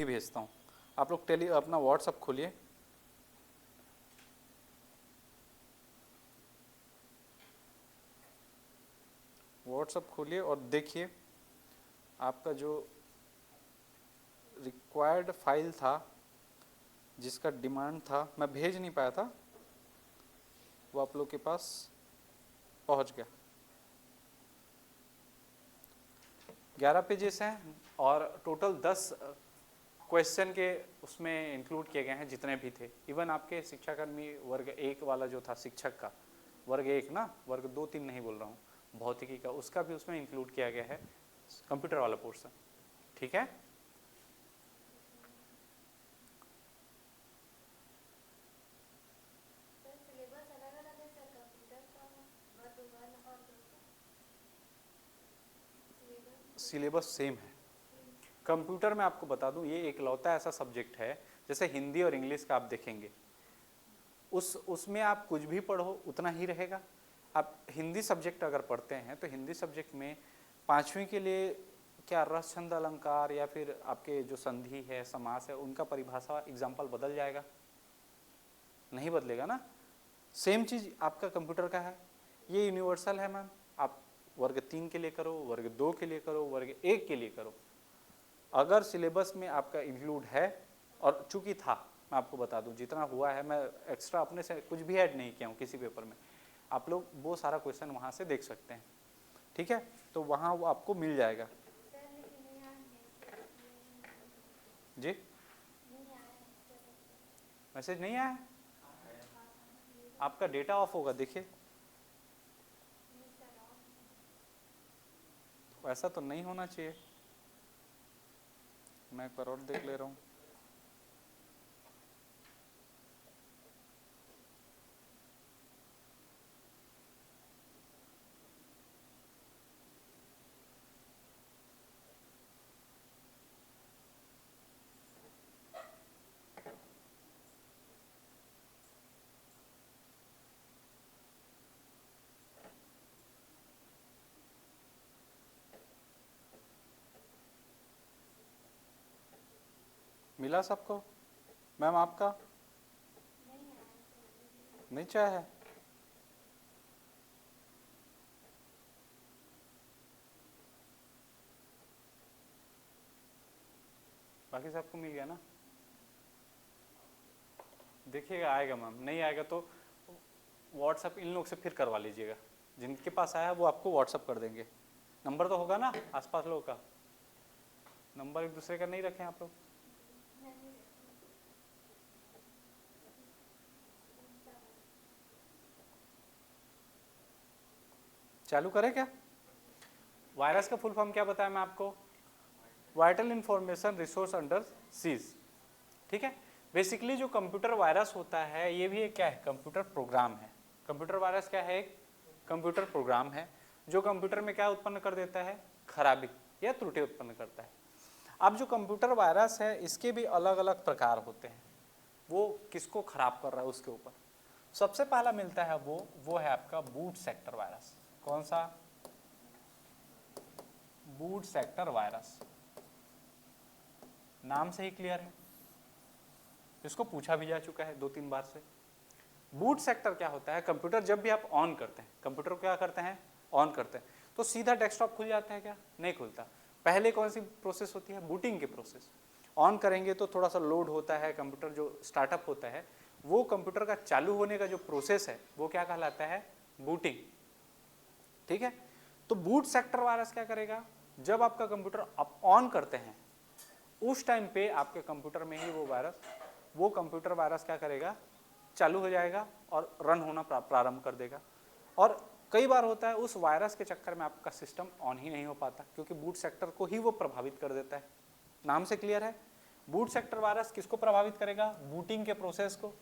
ही भेजता हूँ। आप लोग अपना व्हाट्सअप खोलिए, व्हाट्सअप खोलिए और देखिए आपका जो रिक्वायर्ड फाइल था, जिसका डिमांड था, मैं भेज नहीं पाया था, वो आप लोग के पास पहुंच गया। 11 पेजेस हैं और टोटल 10 क्वेश्चन के उसमें इंक्लूड किए गए हैं जितने भी थे। इवन आपके शिक्षाकर्मी वर्ग 1 वाला जो था शिक्षक का, वर्ग 1 ना, वर्ग 2 3 नहीं बोल रहा हूँ, भौतिकी का, उसका भी उसमें इंक्लूड किया गया है कंप्यूटर वाला पोर्शन। ठीक है, सिलेबस सेम है। कंप्यूटर में आपको बता दूं, ये एकलौता ऐसा सब्जेक्ट है, जैसे हिंदी और इंग्लिश का आप देखेंगे, उसमें आप कुछ भी पढ़ो उतना ही रहेगा। आप हिंदी सब्जेक्ट अगर पढ़ते हैं तो हिंदी सब्जेक्ट में 5वीं के लिए क्या रस छंद अलंकार या फिर आपके जो संधि है, समास है, उनका परिभाषा एग्जाम्पल बदल जाएगा? नहीं बदलेगा ना। सेम चीज आपका कंप्यूटर का है, ये यूनिवर्सल है मैम। आप वर्ग 3 के लिए करो, वर्ग 2 के लिए करो, वर्ग 1 के लिए करो, अगर सिलेबस में आपका इंक्लूड है, और चूंकि था, मैं आपको बता दूं जितना हुआ है, मैं एक्स्ट्रा अपने से कुछ भी ऐड नहीं किया हूँ किसी पेपर में, आप लोग वो सारा क्वेश्चन वहाँ से देख सकते हैं। ठीक है, तो वहाँ वो आपको मिल जाएगा। जी, मैसेज नहीं आया है? आपका डेटा ऑफ होगा, देखिए। ऐसा तो नहीं होना चाहिए, मैं एक बार और देख ले रहा हूँ। मिला सबको? मैम आपका नहीं चाहे है? बाकी सबको मिल गया ना? देखिएगा आएगा मैम, नहीं आएगा तो व्हाट्सअप इन लोग से फिर करवा लीजिएगा, जिनके पास आया वो आपको व्हाट्सअप कर देंगे। नंबर तो होगा ना आसपास लोगों का? नंबर एक दूसरे का नहीं रखें आप लोग? चालू करें क्या? वायरस का फुल फॉर्म क्या बताया मैं आपको? Vital information resource under seize. ठीक है, बेसिकली जो कंप्यूटर वायरस होता है ये भी एक क्या है, कंप्यूटर प्रोग्राम है। कंप्यूटर वायरस क्या है? एक कंप्यूटर प्रोग्राम है जो कंप्यूटर में क्या उत्पन्न कर देता है, खराबी या त्रुटि उत्पन्न करता है। अब जो कंप्यूटर वायरस है इसके भी अलग अलग प्रकार होते हैं, वो किसको खराब कर रहा है उसके ऊपर। सबसे पहला मिलता है वो है आपका बूट सेक्टर वायरस। कौन सा? बूट सेक्टर वायरस, नाम से ही क्लियर है, इसको पूछा भी जा चुका है 2-3 बार से। बूट सेक्टर क्या होता है? कंप्यूटर जब भी आप ऑन करते हैं, कंप्यूटर को क्या करते हैं, ऑन करते हैं, तो सीधा डेस्कटॉप खुल जाता है क्या? नहीं खुलता। पहले कौन सी प्रोसेस होती है? बूटिंग की प्रोसेस। ऑन करेंगे तो थोड़ा सा लोड होता है, कंप्यूटर जो स्टार्टअप होता है, वो कंप्यूटर का चालू होने का जो प्रोसेस है वो क्या कहलाता है? बूटिंग। ठीक है, तो बूट सेक्टर वायरस क्या करेगा? जब आपका कंप्यूटर आप ऑन करते हैं उस टाइम पे आपके कंप्यूटर में ही वो कंप्यूटर वायरस क्या करेगा? चालू हो जाएगा और रन होना प्रारंभ कर देगा। और कई बार होता है उस वायरस के चक्कर में आपका सिस्टम ऑन ही नहीं हो पाता, क्योंकि बूट सेक्टर को ही वो प्रभावित कर देता है। नाम से क्लियर है? बूट सेक्टर वायरस किसको प्रभावित करेगा? बूटिंग के प्रोसेस को।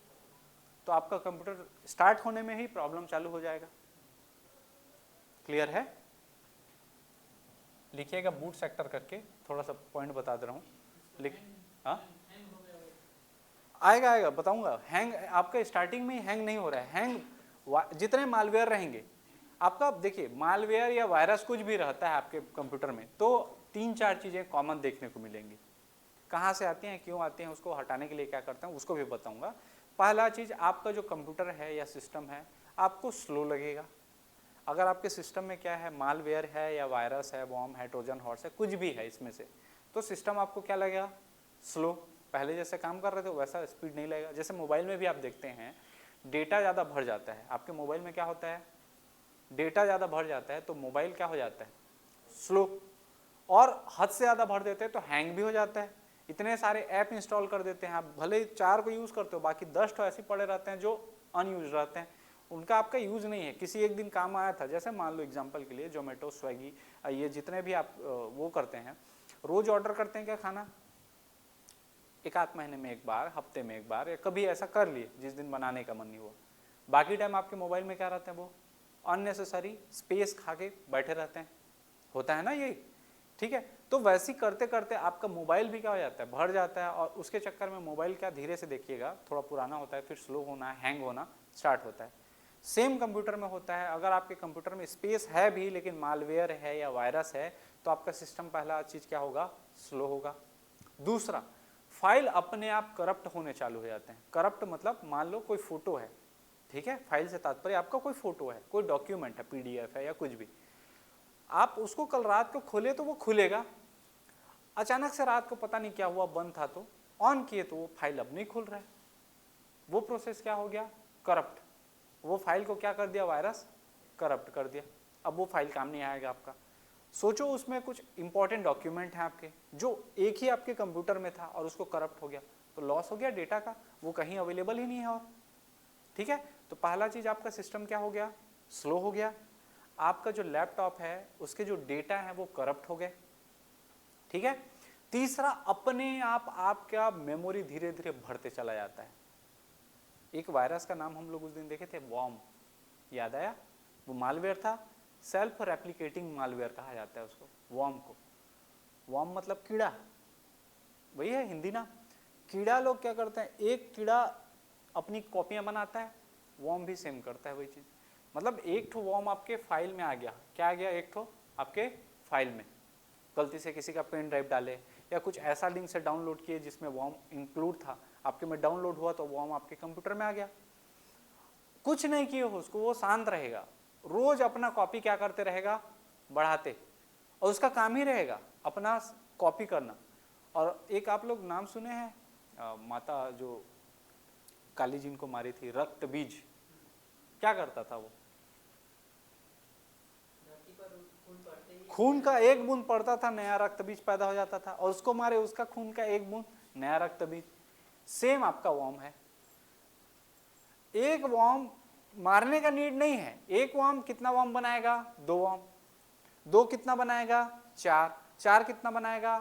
तो आपका कंप्यूटर स्टार्ट होने में ही प्रॉब्लम चालू हो जाएगा। क्लियर है? लिखिएगा बूट सेक्टर करके, थोड़ा सा पॉइंट बता दे रहा हूँ। लिख, हाँ आएगा आएगा, बताऊंगा। हैंग आपका स्टार्टिंग में ही हैंग नहीं हो रहा है। हैंग जितने मालवेयर रहेंगे आपका, देखिए मालवेयर या वायरस कुछ भी रहता है आपके कंप्यूटर में तो 3-4 चीजें कॉमन देखने को मिलेंगी। कहाँ से आती हैं, क्यों आती हैं, उसको हटाने के लिए क्या करते हैं उसको भी बताऊंगा। पहला चीज़, आपका जो कंप्यूटर है या सिस्टम है आपको स्लो लगेगा। अगर आपके सिस्टम में क्या है, मालवेयर है या वायरस है, वॉर्म है, ट्रोजन हॉर्स है, कुछ भी है इसमें से, तो सिस्टम आपको क्या लगेगा, स्लो। पहले जैसे काम कर रहे थे वैसा स्पीड नहीं लगेगा। जैसे मोबाइल में भी आप देखते हैं डेटा ज़्यादा भर जाता है, आपके मोबाइल में क्या होता है, डेटा ज़्यादा भर जाता है तो मोबाइल क्या हो जाता है, स्लो। और हद से ज़्यादा भर देते हैं तो हैंग भी हो जाता है। इतने सारे ऐप इंस्टॉल कर देते हैं आप, भले 4 को यूज़ करते हो, बाकी 10 तो ऐसे पड़े रहते हैं जो अनयूज रहते हैं, उनका आपका यूज़ नहीं है, किसी एक दिन काम आया था। जैसे मान लो एग्जांपल के लिए जोमेटो, स्विगी, ये जितने भी आप वो करते हैं, रोज़ ऑर्डर करते हैं क्या खाना, एक आध महीने में एक बार, हफ्ते में एक बार, या कभी ऐसा कर लिए जिस दिन बनाने का मन नहीं हुआ। बाकी टाइम आपके मोबाइल में क्या रहते हैं, वो अननेसेसरी स्पेस खा के बैठे रहते हैं, होता है ना ये, ठीक है। तो वैसे करते करते आपका मोबाइल भी क्या हो जाता है, भर जाता है, और उसके चक्कर में मोबाइल क्या, धीरे से देखिएगा थोड़ा पुराना होता है, फिर स्लो होना, हैंग होना स्टार्ट होता है। सेम कंप्यूटर में होता है। अगर आपके कंप्यूटर में स्पेस है भी लेकिन मालवेयर है या वायरस है तो आपका सिस्टम, पहला चीज क्या होगा, स्लो होगा। दूसरा, फाइल अपने आप करप्ट होने चालू हो जाते हैं। करप्ट मतलब मान लो कोई फोटो है, ठीक है, फाइल से तात्पर्य आपका कोई फोटो है, कोई डॉक्यूमेंट है, पीडीएफ है या कुछ भी, आप उसको कल रात को खोले तो वो खुलेगा, अचानक से रात को पता नहीं क्या हुआ, बंद था तो ऑन किए तो वो फाइल अब नहीं खुल रहा है। वो प्रोसेस क्या हो गया, करप्ट। वो फाइल को क्या कर दिया, वायरस करप्ट कर दिया। अब वो फाइल काम नहीं आएगा आपका। सोचो उसमें कुछ इंपॉर्टेंट डॉक्यूमेंट हैं आपके, जो एक ही आपके कंप्यूटर में था और उसको करप्ट हो गया, तो लॉस हो गया डेटा का, वो कहीं अवेलेबल ही नहीं है और, ठीक है। तो पहला चीज आपका सिस्टम क्या हो गया, स्लो हो गया। आपका जो लैपटॉप है उसके जो डेटा है वो करप्ट हो गए, ठीक है। तीसरा, अपने आप आपका मेमोरी धीरे धीरे भरते चला जाता है। एक वायरस का नाम हम लोग उस दिन देखे थे, वॉर्म, याद आया, वो मालवेयर था, सेल्फ रेप्लिकेटिंग मालवेयर कहा जाता है उसको, वॉर्म को। वॉर्म मतलब कीड़ा, वही है हिंदी ना। कीड़ा लोग क्या करते हैं, एक कीड़ा अपनी कॉपियां बनाता है, वॉर्म भी सेम करता है वही चीज। मतलब एक ठो वॉर्म आपके फाइल में आ गया, क्या आ गया, एक ठो आपके फाइल में, गलती से किसी का पेन ड्राइव डाले या कुछ ऐसा लिंक से डाउनलोड किए जिसमें वॉर्म इंक्लूड था, आपके में डाउनलोड हुआ तो वॉर्म आपके कंप्यूटर में आ गया। कुछ नहीं किए हो उसको, वो शांत रहेगा, रोज अपना कॉपी क्या करते रहेगा, बढ़ाते, और उसका काम ही रहेगा अपना कॉपी करना। और एक आप लोग नाम सुने हैं, माता जो काली जिनको मारी थी, रक्त बीज, क्या करता था वो, खून का एक बूंद पड़ता था, नया रक्त बीज पैदा हो जाता था, और उसको मारे, उसका खून का एक बूंद, नया रक्त बीज। सेम आपका वॉर्म है। एक वॉर्म मारने का नीड नहीं है, एक वॉर्म कितना वॉर्म बनाएगा, 2 वॉर्म, 2 कितना बनाएगा, 4, 4 कितना बनाएगा,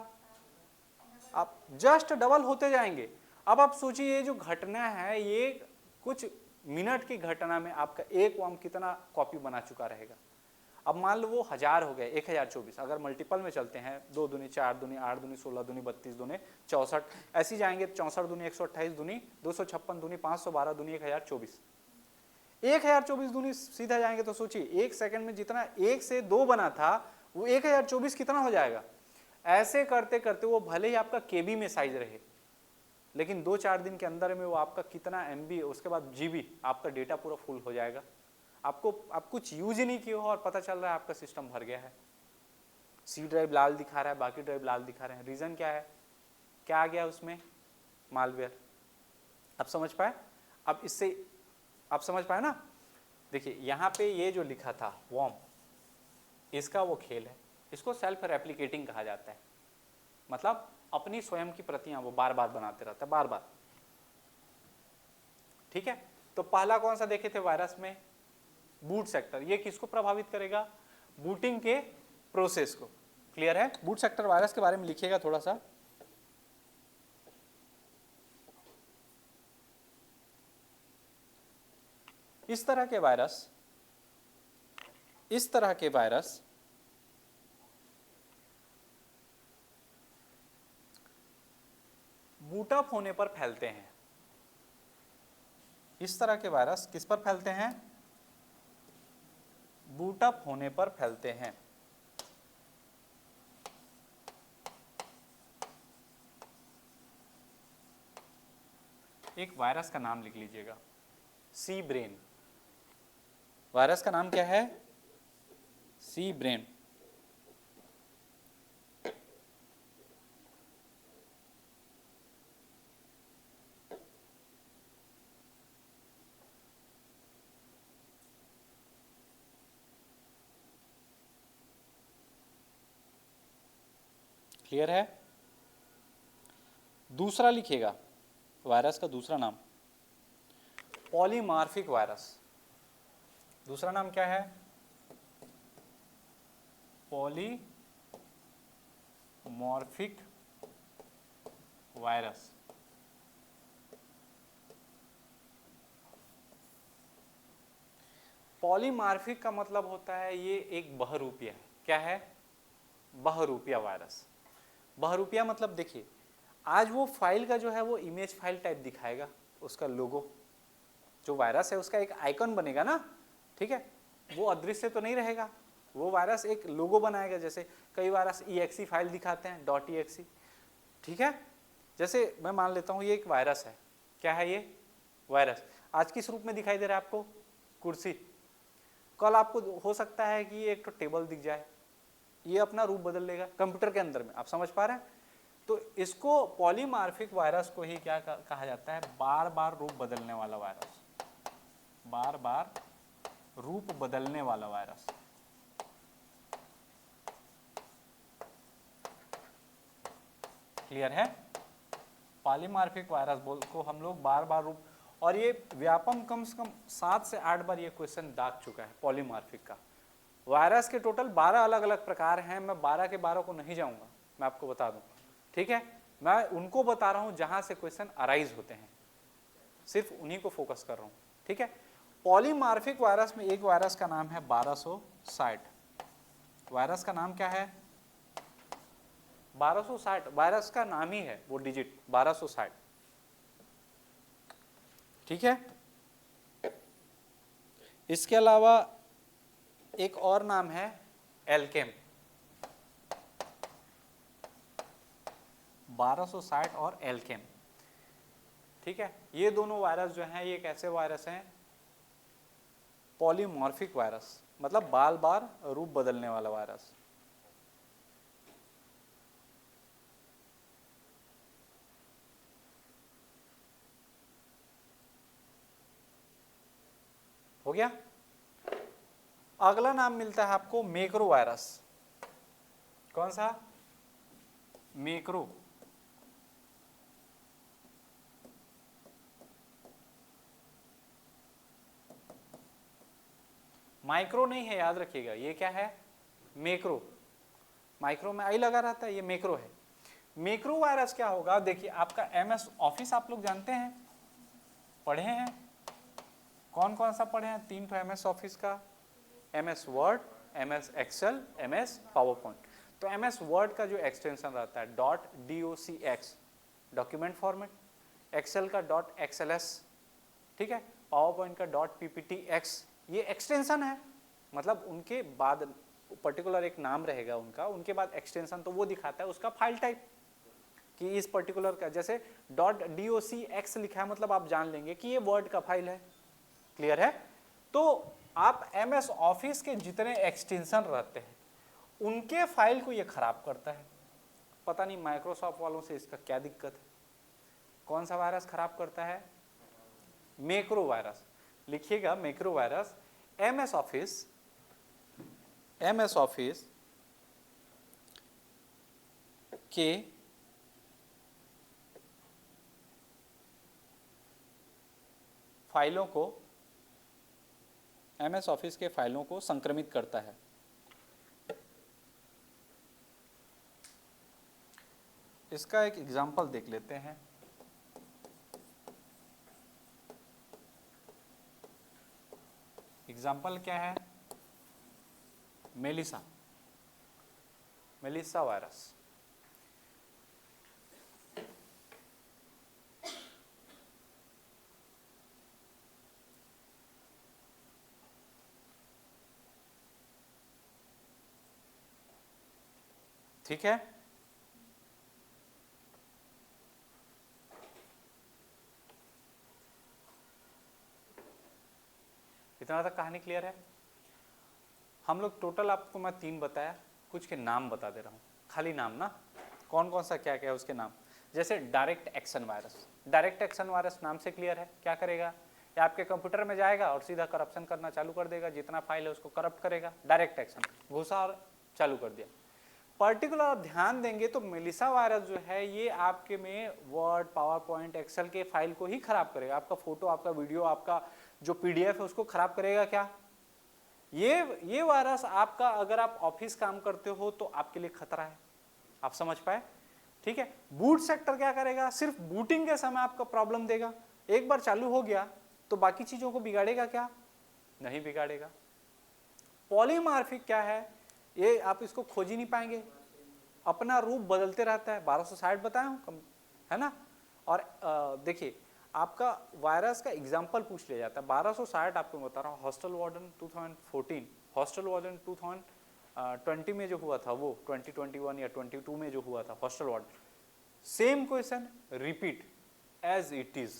आप जस्ट डबल होते जाएंगे। अब आप सोचिए ये जो घटना है, ये कुछ मिनट की घटना में आपका एक वॉर्म कितना कॉपी बना चुका रहेगा। अब मान लो वो 1000 हो गए, 1024, अगर मल्टीपल में चलते हैं, 2 दूनी 4 दूनी 8 दूनी 16 दूनी 32 दूनी 64, ऐसी जाएंगे, 64 दूनी 128 दूनी 256 दूनी 512 दूनी 1024, 1024 दूनी सीधा जाएंगे तो सोचिए एक सेकंड में जितना 1 से 2 बना था वो 1024 कितना हो जाएगा। ऐसे करते करते वो भले ही आपका केबी में साइज रहे, लेकिन 2-4 दिन के अंदर में वो आपका कितना एमबी, उसके बाद जीबी, आपका डेटा पूरा फुल हो जाएगा। आपको आप कुछ यूज ही नहीं किए हो और पता चल रहा है आपका सिस्टम भर गया है, सी ड्राइव लाल दिखा रहा है, बाकी ड्राइव लाल दिखा रहे हैं। रीजन क्या है, क्या आ गया उसमें, मालवेयर। अब समझ पाए, अब इससे आप समझ पाए ना। देखिए यहाँ पे ये जो लिखा था वॉर्म, इसका वो खेल है, इसको सेल्फ रेप्लिकेटिंग कहा जाता है। मतलब अपनी स्वयं की प्रतियां वो बार बार बनाते रहता है, बार बार, ठीक है। तो पहला कौन सा देखे थे वायरस में, बूट सेक्टर। ये किसको प्रभावित करेगा, बूटिंग के प्रोसेस को। क्लियर है, बूट सेक्टर वायरस के बारे में लिखिएगा थोड़ा सा। इस तरह के वायरस, इस तरह के वायरस बूट अप होने पर फैलते हैं। इस तरह के वायरस किस पर फैलते हैं, बूट अप होने पर फैलते हैं। एक वायरस का नाम लिख लीजिएगा, सी ब्रेन। वायरस का नाम क्या है? सी ब्रेन। क्लियर है? दूसरा लिखिएगा, वायरस का दूसरा नाम पॉलीमार्फिक वायरस। दूसरा नाम क्या है? Polymorphic virus. पॉलीमार्फिक का मतलब होता है ये एक बहुरूपिया है। क्या है? बहुरूपिया वायरस। बहुरूपिया मतलब देखिए, आज वो फाइल का जो है वो इमेज फाइल टाइप दिखाएगा, उसका लोगो, जो वायरस है उसका एक आइकन बनेगा ना, ठीक है, वो अदृश्य तो नहीं रहेगा, वो वायरस एक लोगो बनाएगा। जैसे कई वायरस EXE फाइल दिखाते हैं, .exe, ठीक है। जैसे मैं मान लेता हूँ ये एक वायरस है। क्या है ये? वायरस। आज किस रूप में दिखाई दे रहा है आपको? कुर्सी। कल आपको हो सकता है कि ये एक तो टेबल दिख जाए, ये अपना रूप बदल लेगा कंप्यूटर के अंदर में। आप समझ पा रहे हैं? तो इसको पॉलीमार्फिक वायरस को ही क्या कहा जाता है? बार बार रूप बदलने वाला वायरस। बार बार रूप बदलने वाला वायरस। क्लियर है? पॉलीमार्फिक वायरस को हम लोग बार बार रूप, और ये व्यापम कम से कम 7 से 8 बार ये क्वेश्चन दाग चुका है पॉलीमार्फिक का। वायरस के टोटल 12 अलग अलग प्रकार हैं, मैं 12 के 12 को नहीं जाऊंगा, मैं आपको बता दूं, ठीक है। मैं उनको बता रहा हूं जहां से क्वेश्चन अराइज होते हैं, सिर्फ उन्हीं को फोकस कर रहा हूं, ठीक है। पॉलीमार्फिक वायरस में एक वायरस का नाम है 1260। वायरस का नाम क्या है? 1260। वायरस का नाम ही है वो डिजिट 1260, ठीक है। इसके अलावा एक और नाम है एल्केम। 1260 और एल्केम, ठीक है। ये दोनों वायरस जो हैं ये कैसे वायरस हैं? पॉलीमॉर्फिक वायरस, मतलब बार बार रूप बदलने वाला वायरस। हो गया? अगला नाम मिलता है आपको मैक्रो वायरस। कौन सा? मैक्रो। माइक्रो नहीं है, याद रखिएगा, ये क्या है? मैक्रो। माइक्रो में आई लगा रहता है, ये मैक्रो है। मैक्रो वायरस क्या होगा? देखिए, आपका MS ऑफिस आप लोग जानते हैं, पढ़े हैं? कौन कौन सा पढ़े हैं? 3 तो MS ऑफिस का, MS word, MS excel, MS power point. तो MS वर्ड का जो एक्सटेंशन रहता है .docx, डॉक्यूमेंट फॉर्मेट, एक्सेल का .xls, ठीक है, पावर पॉइंट का .pptx, ये एक्सटेंशन है। मतलब उनके बाद पर्टिकुलर एक नाम रहेगा उनका, उनके बाद एक्सटेंशन, तो वो दिखाता है उसका फाइल टाइप कि इस पर्टिकुलर का, जैसे .docx लिखा है मतलब आप जान लेंगे कि ये वर्ड का फाइल है। क्लियर है? तो आप MS ऑफिस के जितने एक्सटेंशन रहते हैं उनके फाइल को ये खराब करता है। पता नहीं माइक्रोसॉफ्ट वालों से इसका क्या दिक्कत है। कौन सा वायरस खराब करता है? Macro virus. लिखिएगा मैक्रो वायरस। MS ऑफिस के फाइलों को, MS ऑफिस के फाइलों को संक्रमित करता है। इसका एक एग्जांपल देख लेते हैं। एग्जांपल क्या है? Melissa virus. ठीक है, इतना तक कहानी क्लियर है। हम लोग टोटल आपको मैं 3 बताया, कुछ के नाम बता दे रहा हूँ, खाली नाम ना, कौन कौन सा क्या क्या है उसके नाम। जैसे direct action virus, direct action virus नाम से क्लियर है, क्या करेगा, या आपके कंप्यूटर में जाएगा और सीधा करप्शन करना चालू कर देगा, जितना फाइल है उसको करप्ट करेगा, डायरेक्ट एक्शन, घुसा और चालू कर दिया। पर्टिकुलर आप ध्यान देंगे तो मेलिसा वायरस जो है ये आपके में वर्ड, पावर पॉइंट, एक्सेल के फाइल को ही खराब करेगा, आपका फोटो, आपका वीडियो, आपका जो पीडीएफ है उसको खराब करेगा। क्या ये वायरस आपका, अगर आप ऑफिस काम करते हो तो आपके लिए खतरा है, आप समझ पाए, ठीक है। बूट सेक्टर क्या करेगा, सिर्फ बूटिंग के समय आपका प्रॉब्लम देगा, एक बार चालू हो गया तो बाकी चीजों को बिगाड़ेगा क्या, नहीं बिगाड़ेगा। पॉलीमॉर्फिक क्या है, ये आप इसको खोज ही नहीं पाएंगे, अपना रूप बदलते रहता है, 1260 बताया हूँ, है ना। और देखिए आपका वायरस का एग्जाम्पल पूछ लिया जाता है, 1260 आपको बता रहा हूँ, हॉस्टल वार्डन 2014, हॉस्टल वार्डन 2020 में जो हुआ था, वो 2021 या 22 में जो हुआ था hostel warden, same question repeat as it is.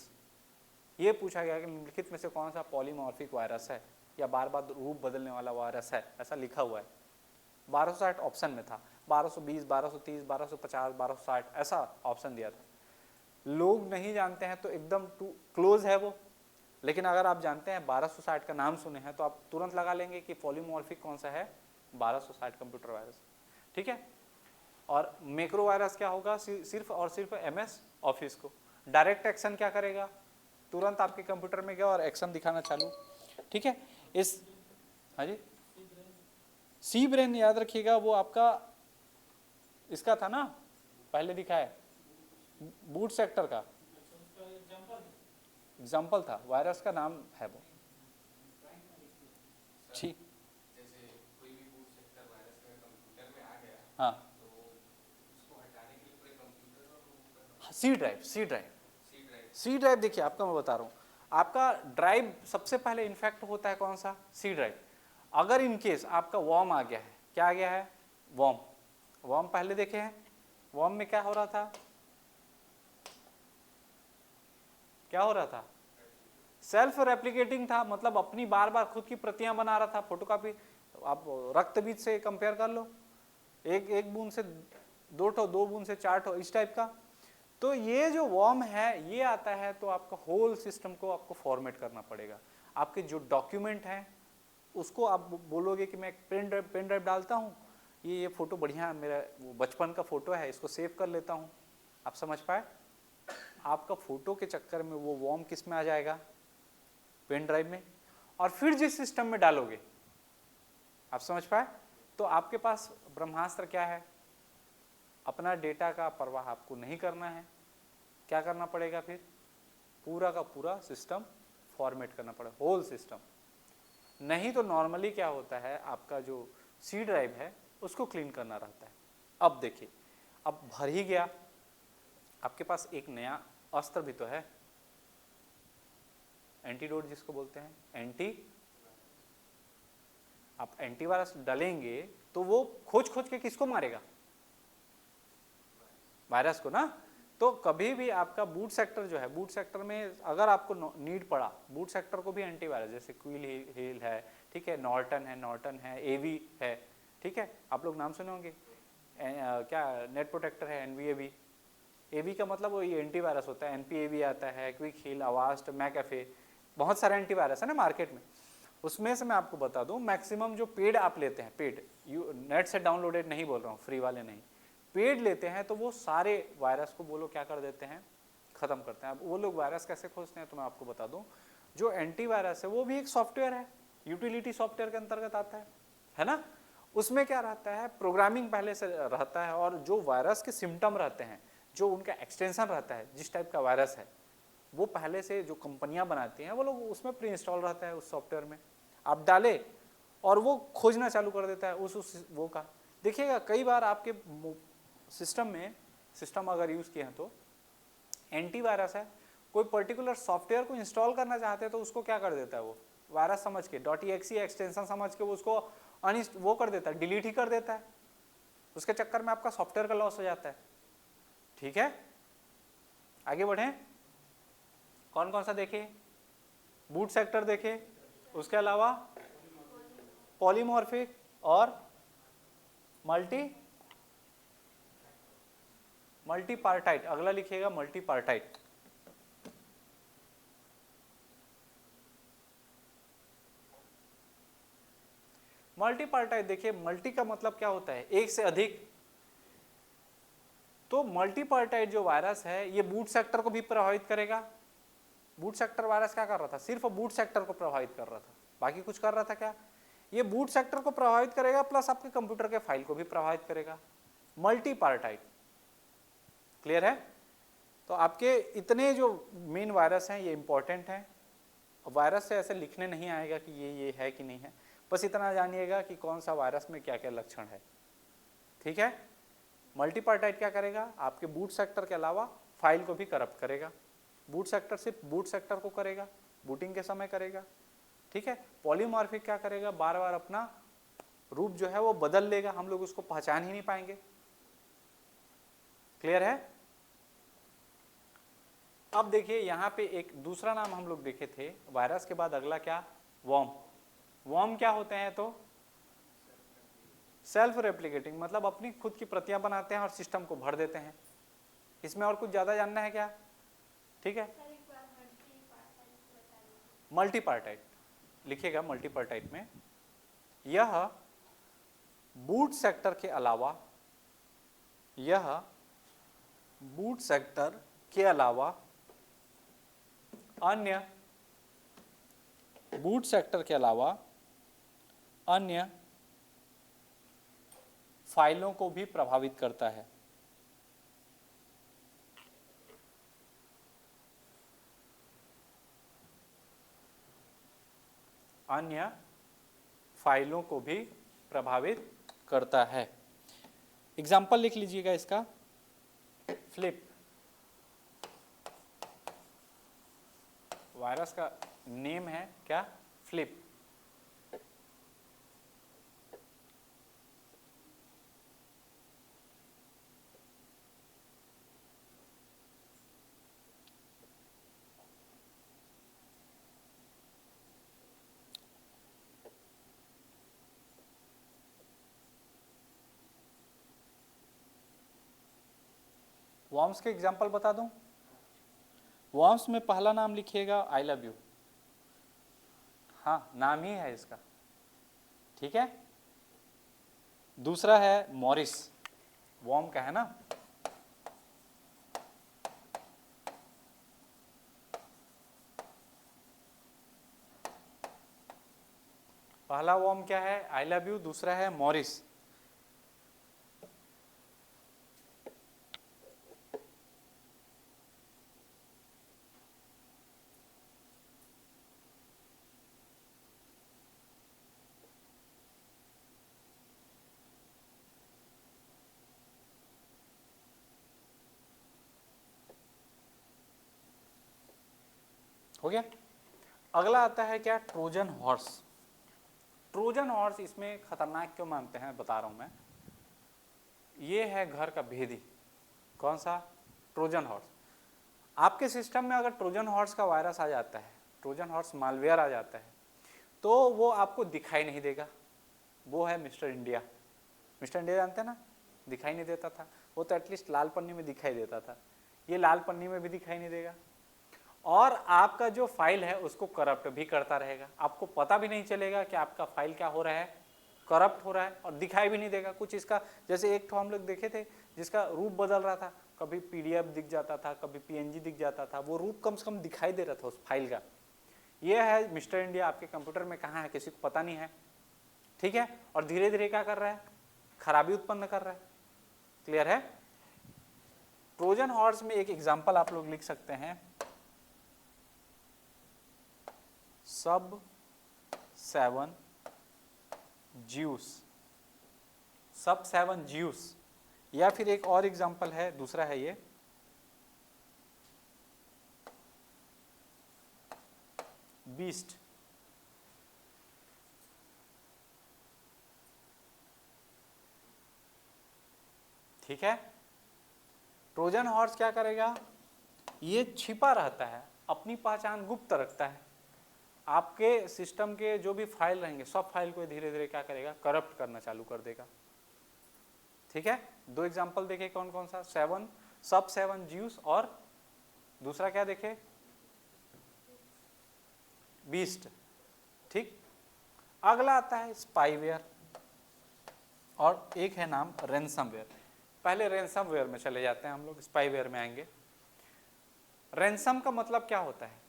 ये पूछा गया कि निम्नलिखित में से कौन सा पॉलीमॉर्फिक वायरस है या बार बार रूप बदलने वाला वायरस है, ऐसा लिखा हुआ है। 1260 ऑप्शन में था, 1220, 1230, 1250, 1260 ऐसा ऑप्शन दिया था। लोग नहीं जानते हैं तो एकदम टू क्लोज है वो, लेकिन अगर आप जानते हैं 1260 का नाम सुने हैं तो आप तुरंत लगा लेंगे कि पॉलीमॉर्फिक कौन सा है, 1260 कंप्यूटर वायरस, ठीक है। और मैक्रो वायरस क्या होगा, सिर्फ और सिर्फ एमएस ऑफिस को। डायरेक्ट एक्शन क्या करेगा, तुरंत आपके कंप्यूटर में गया और एक्शन दिखाना चालू, ठीक है। इस हाँ जी, सी ब्रेन याद रखिएगा, वो आपका इसका था ना, पहले दिखाया बूट सेक्टर का एग्जाम्पल था, वायरस का नाम है वो, ठीक। जैसे कोई भी बूट सेक्टर वायरस अगर कंप्यूटर में आ गया, हाँ, तो उसको हटाने के लिए पूरे कंप्यूटर और सी ड्राइव देखिए आपका मैं बता रहा हूँ, आपका ड्राइव सबसे पहले इन्फेक्ट होता है कौन सा, सी ड्राइव। अगर इन केस आपका वॉर्म आ गया है, क्या आ गया है, वॉर्म पहले देखे हैं, वॉर्म में क्या हो रहा था, क्या हो रहा था, सेल्फ रेप्लिकेटिंग था, मतलब अपनी बार बार खुद की प्रतियां बना रहा था, फोटोकॉपी। आप रक्त बीज से कंपेयर कर लो, एक बूंद से 2 ठो, 2 बूंद से 4 ठो, इस टाइप का। तो ये जो वॉर्म है ये आता है तो आपका होल सिस्टम को आपको फॉर्मेट करना पड़ेगा। आपके जो डॉक्यूमेंट हैं उसको आप बोलोगे कि मैं एक पेन ड्राइव डालता हूँ, ये फोटो बढ़िया मेरा बचपन का फोटो है, इसको सेव कर लेता हूँ, आप समझ पाए। आपका फोटो के चक्कर में वो वॉर्म किस में आ जाएगा, पेन ड्राइव में, और फिर जिस सिस्टम में डालोगे, आप समझ पाए। तो आपके पास ब्रह्मास्त्र क्या है, अपना डेटा का परवाह आपको नहीं करना है, क्या करना पड़ेगा, फिर पूरा का पूरा सिस्टम फॉर्मेट करना पड़ेगा, होल सिस्टम। नहीं तो नॉर्मली क्या होता है, आपका जो सी ड्राइव है उसको क्लीन करना रहता है। अब देखिए, अब भर ही गया, आपके पास एक नया अस्त्र भी तो है, एंटीडोट जिसको बोलते हैं, आप एंटीवायरस डालेंगे तो वो खोज के किसको मारेगा, वायरस को ना। तो कभी भी आपका बूट सेक्टर जो है, बूट सेक्टर में अगर आपको नीड पड़ा, बूट सेक्टर को भी एंटीवायरस, जैसे क्विल हील है, ठीक है, नॉर्टन है, एवी है, ठीक है, आप लोग नाम सुने होंगे, क्या नेट प्रोटेक्टर है, एनवीएवी। एवी का मतलब वो ये एंटीवायरस होता है, एनपीएवी आता है, क्विक हील, अवास्ट, मैकएफे, बहुत सारे एंटीवायरस है ना मार्केट में। उसमें से मैं आपको बता दूं, मैक्सिमम जो पेड आप लेते हैं, पेड, नेट से डाउनलोडेड नहीं बोल रहा हूँ, फ्री वाले नहीं, पेड लेते हैं, तो वो सारे वायरस को वो लोग क्या कर देते हैं, खत्म करते हैं। अब वो लोग वायरस कैसे खोजते हैं तो मैं आपको बता दूं, जो एंटीवायरस है वो भी एक सॉफ्टवेयर है, यूटिलिटी सॉफ्टवेयर के अंतर्गत आता है ना। उसमें क्या रहता है, प्रोग्रामिंग पहले से रहता है, और जो वायरस के सिम्टम रहते हैं, जो उनका एक्सटेंशन रहता है, जिस टाइप का वायरस है, वो पहले से जो कंपनियां बनाती हैं वो लोग उसमें प्री इंस्टॉल रहता है, उस सॉफ्टवेयर में आप डाले और वो खोजना चालू कर देता है उस वो का। देखिएगा कई बार आपके सिस्टम में, सिस्टम अगर यूज़ किए हैं तो एंटीवायरस है, कोई पर्टिकुलर सॉफ्टवेयर को इंस्टॉल करना चाहते हैं तो उसको क्या कर देता है, वो वायरस समझ के .exe एक्सटेंशन समझ के वो उसको वो कर देता है, डिलीट ही कर देता है। उसके चक्कर में आपका सॉफ्टवेयर का लॉस हो जाता है। ठीक है, आगे बढ़ें, कौन कौन सा देखे, बूट सेक्टर देखे, उसके अलावा पॉलीमॉर्फिक और मल्टीपार्टाइट, अगला लिखिएगा मल्टीपार्टाइट। मल्टीपार्टाइट देखिए, मल्टी का मतलब क्या होता है, एक से अधिक। तो मल्टीपार्टाइट जो वायरस है ये बूट सेक्टर को भी प्रभावित करेगा। बूट सेक्टर वायरस क्या कर रहा था, सिर्फ बूट सेक्टर को प्रभावित कर रहा था, बाकी कुछ कर रहा था क्या, ये बूट सेक्टर को प्रभावित करेगा प्लस आपके कंप्यूटर के फाइल को भी प्रभावित करेगा। मल्टीपार्टाइट, क्लियर है। तो आपके इतने जो मेन वायरस हैं ये इंपॉर्टेंट हैं। वायरस से ऐसे लिखने नहीं आएगा कि ये है कि नहीं है, बस इतना जानिएगा कि कौन सा वायरस में क्या क्या लक्षण है, ठीक है। मल्टीपार्टाइट क्या करेगा, आपके बूट सेक्टर के अलावा फाइल को भी करप्ट करेगा। बूट सेक्टर सिर्फ बूट सेक्टर को करेगा, बूटिंग के समय करेगा, ठीक है। पॉलीमॉर्फिक क्या करेगा, बार बार अपना रूप जो है वो बदल लेगा, हम लोग उसको पहचान ही नहीं पाएंगे, क्लियर है। अब देखिए यहाँ पे एक दूसरा नाम हम लोग देखे थे वायरस के बाद, अगला क्या, वर्म। वर्म क्या होते हैं, तो सेल्फ रेप्लिकेटिंग, मतलब अपनी खुद की प्रतियां बनाते हैं और सिस्टम को भर देते हैं। इसमें और कुछ ज्यादा जानना है क्या, ठीक है। मल्टीपार्टाइट लिखिएगा, मल्टीपार्टाइट में यह बूट सेक्टर के अलावा, यह बूट सेक्टर के अलावा अन्य बूट सेक्टर के अलावा अन्य फाइलों को भी प्रभावित करता है। अन्य फाइलों को भी प्रभावित करता है। एग्जाम्पल लिख लीजिएगा इसका, फ्लिप, वायरस का नेम है क्या, फ्लिप। वर्म्स के एग्जाम्पल बता दूं, वर्म्स में पहला नाम लिखिएगा आई लव यू, हाँ नाम ही है इसका, ठीक है। दूसरा है मॉरिस, वर्म का है ना। पहला वर्म क्या है, आई लव यू, दूसरा है मॉरिस। हो गया। अगला आता है क्या, ट्रोजन हॉर्स। ट्रोजन हॉर्स इसमें खतरनाक क्यों मानते हैं बता रहा हूं मैं। ये है घर का भेदी, कौन सा, ट्रोजन हॉर्स। आपके सिस्टम में अगर ट्रोजन हॉर्स का वायरस आ जाता है, ट्रोजन हॉर्स मालवेयर आ जाता है, तो वो आपको दिखाई नहीं देगा। वो है मिस्टर इंडिया। मिस्टर इंडिया जानते हैं ना, दिखाई नहीं देता था, वो तो एटलीस्ट लाल पन्नी में दिखाई देता था, ये लाल पन्नी में भी दिखाई नहीं देगा। और आपका जो फाइल है उसको करप्ट भी करता रहेगा, आपको पता भी नहीं चलेगा कि आपका फाइल क्या हो रहा है, करप्ट हो रहा है, और दिखाई भी नहीं देगा कुछ इसका। जैसे एक ठो हम लोग देखे थे जिसका रूप बदल रहा था, कभी पीडीएफ दिख जाता था, कभी पीएनजी दिख जाता था, वो रूप कम से कम दिखाई दे रहा था उस फाइल का। ये है मिस्टर इंडिया, आपके कंप्यूटर में कहाँ है किसी को पता नहीं है, ठीक है। और धीरे धीरे क्या कर रहा है, खराबी उत्पन्न कर रहा है, क्लियर है। ट्रोजन हॉर्स में एक एग्जाम्पल आप लोग लिख सकते हैं, Sub7 ज्यूस, Sub7 ज्यूस। या फिर एक और एग्जाम्पल है, दूसरा है ये बीस्ट। ठीक है। ट्रोजन हॉर्स क्या करेगा, ये छिपा रहता है, अपनी पहचान गुप्त रखता है। आपके सिस्टम के जो भी फाइल रहेंगे सब फाइल को धीरे धीरे क्या करेगा, करप्ट करना चालू कर देगा। ठीक है, दो एग्जांपल देखे कौन कौन सा, सब7 ज्यूस और दूसरा क्या देखे, बीस्ट। ठीक, अगला आता है स्पाईवेयर और एक है नाम रैंसमवेयर। पहले रैंसमवेयर में चले जाते हैं हम लोग, स्पाईवेयर में आएंगे। रैंसम का मतलब क्या होता है,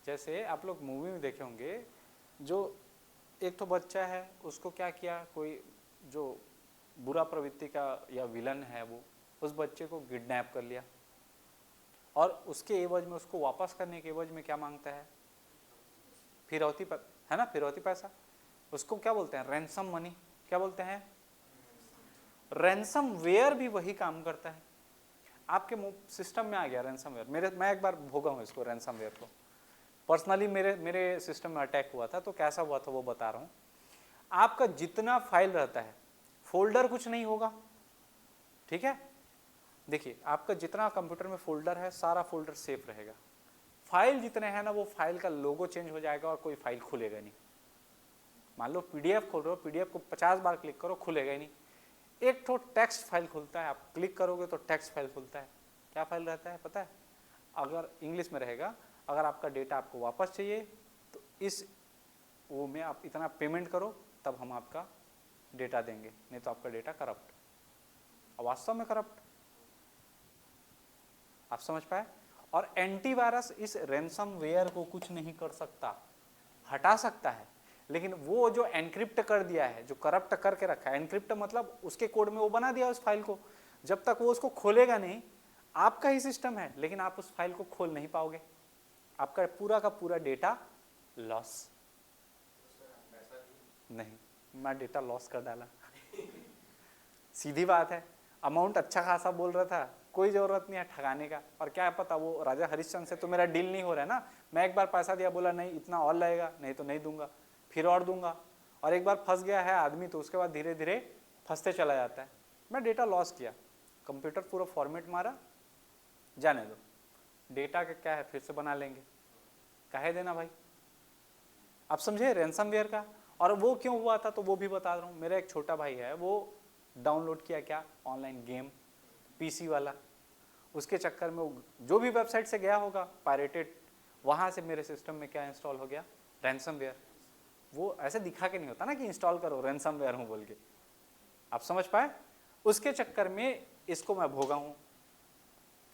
जैसे आप लोग मूवी में देखे होंगे, जो एक तो बच्चा है उसको क्या किया, कोई जो बुरा प्रवृत्ति का या विलन है वो उस बच्चे को किडनैप कर लिया और उसके एवज में, उसको वापस करने के एवज में क्या मांगता है, फिरौती पर, है ना, फिरौती पैसा। उसको क्या बोलते हैं, रैंसम मनी। क्या बोलते हैं, रैंसमवेयर भी वही काम करता है। आपके सिस्टम में आ गया रैंसमवेयर, मैं एक बार भोगा हूँ इसको, रैंसमवेयर को पर्सनली मेरे सिस्टम में अटैक हुआ था, तो कैसा हुआ था वो बता रहा हूँ। आपका जितना फाइल रहता है, फोल्डर कुछ नहीं होगा, ठीक है। देखिए आपका जितना कंप्यूटर में फोल्डर है, सारा फोल्डर सेफ रहेगा। फाइल जितने हैं ना, वो फाइल का लोगो चेंज हो जाएगा और कोई फाइल खुलेगा नहीं। मान लो पीडीएफ खोल रहे हो, पीडीएफ को 50 बार क्लिक करो, खुलेगा ही नहीं। एक तो टेक्स्ट फाइल खुलता है, आप क्लिक करोगे तो टेक्स्ट फाइल खुलता है। क्या फाइल रहता है पता है, अगर इंग्लिश में रहेगा, अगर आपका डेटा आपको वापस चाहिए तो इस वो में आप इतना पेमेंट करो तब हम आपका डेटा देंगे, नहीं तो आपका डेटा करप्ट। वास्तव में करप्ट, आप समझ पाए। और एंटीवायरस इस रैंसमवेयर को कुछ नहीं कर सकता, हटा सकता है, लेकिन वो जो एनक्रिप्ट कर दिया है, जो करप्ट करके रखा है, एनक्रिप्ट मतलब उसके कोड में वो बना दिया उस फाइल को, जब तक वो उसको खोलेगा नहीं, आपका ही सिस्टम है लेकिन आप उस फाइल को खोल नहीं पाओगे, आपका पूरा का पूरा डेटा लॉस। नहीं, मैं डेटा लॉस कर डाला सीधी बात है। अमाउंट अच्छा खासा बोल रहा था, कोई जरूरत नहीं है ठगाने का। और क्या है पता, वो राजा हरिश्चंद्र से तो मेरा डील नहीं हो रहा है ना। मैं एक बार पैसा दिया, बोला नहीं इतना और लगेगा, नहीं तो नहीं दूंगा, फिर और दूंगा, और एक बार फंस गया है आदमी तो उसके बाद धीरे धीरे फंसते चला जाता है। मैं डेटा लॉस किया, कंप्यूटर पूरा फॉर्मेट मारा, जाने दो, डेटा का क्या है, फिर से बना लेंगे, काहे देना भाई। आप समझे रैंसमवेयर का। और वो क्यों हुआ था तो वो भी बता रहा हूँ। मेरा एक छोटा भाई है, वो डाउनलोड किया क्या, ऑनलाइन गेम, पीसी वाला, उसके चक्कर में वो जो भी वेबसाइट से गया होगा पायरेटेड, वहाँ से मेरे सिस्टम में क्या इंस्टॉल हो गया, रैंसमवेयर। वो ऐसे दिखा के नहीं होता ना कि इंस्टॉल करो रैंसमवेयर हूँ बोल के, आप समझ पाए। उसके चक्कर में इसको मैं भोगा हूँ।